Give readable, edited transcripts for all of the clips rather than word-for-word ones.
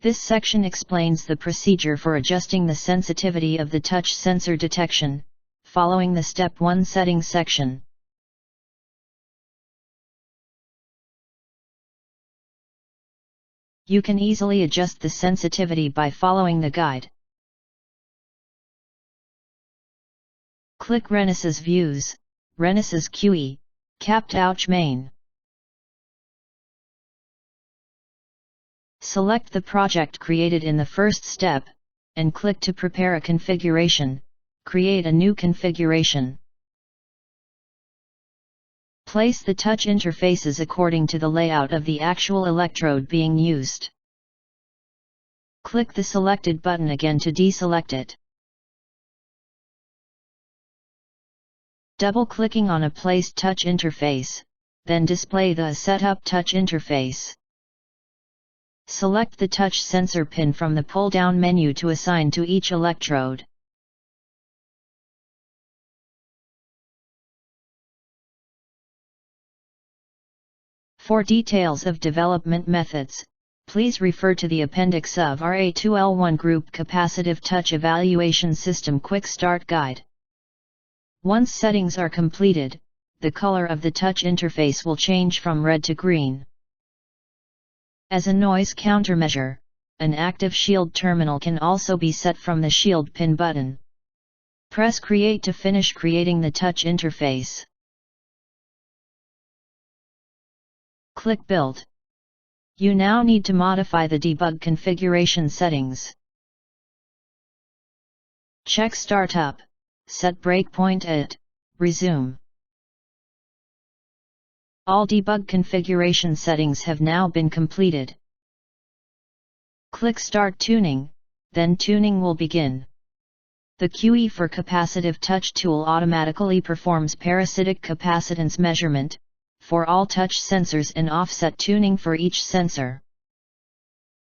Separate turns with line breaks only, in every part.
This section explains the procedure for adjusting the sensitivity of the touch sensor detection, following the Step 1 Settings section. You can easily adjust the sensitivity by following the guide. Click Renesas Views, Renesas QE, Cap Touch Main. Select the project created in the first step, and click to prepare a configuration. Create a new configuration. Place the touch interfaces according to the layout of the actual electrode being used. Click the selected button again to deselect it. Double-clicking on a placed touch interface, then display the Setup Touch Interface. Select the touch sensor pin from the pull-down menu to assign to each electrode. For details of development methods, please refer to the appendix of RA2L1 Group Capacitive Touch Evaluation System Quick Start Guide. Once settings are completed, the color of the touch interface will change from red to green. As a noise countermeasure, an active shield terminal can also be set from the shield pin button. Press Create to finish creating the touch interface. Click Build. You now need to modify the debug configuration settings. Check Startup, set breakpoint at Resume. All debug configuration settings have now been completed. Click Start Tuning, then tuning will begin. The QE for Capacitive Touch tool automatically performs parasitic capacitance measurement for all touch sensors and offset tuning for each sensor.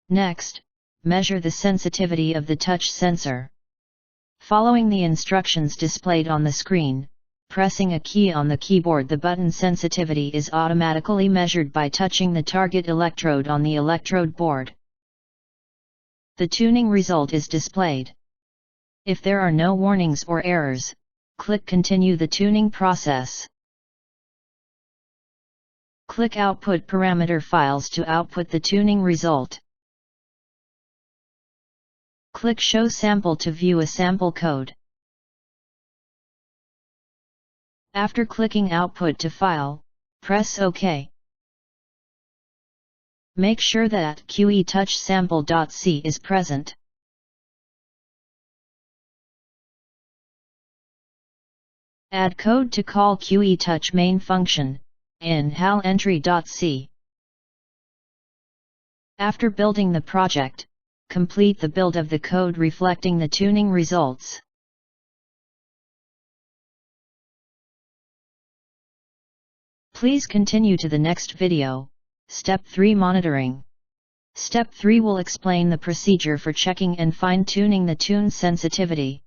Next, measure the sensitivity of the touch sensor. Following the instructions displayed on the screen, pressing a key on the keyboard, the button sensitivity is automatically measured by touching the target electrode on the electrode board. The tuning result is displayed. If there are no warnings or errors, click Continue the tuning process. Click Output Parameter Files to output the tuning result. Click Show Sample to view a sample code. After clicking Output to File, press OK. Make sure that QE-TouchSample.c is present. Add code to call QE-Touch main function in HAL-entry.c. After building the project, complete the build of the code reflecting the tuning results. Please continue to the next video, Step 3 Monitoring. Step 3 will explain the procedure for checking and fine-tuning the tune sensitivity.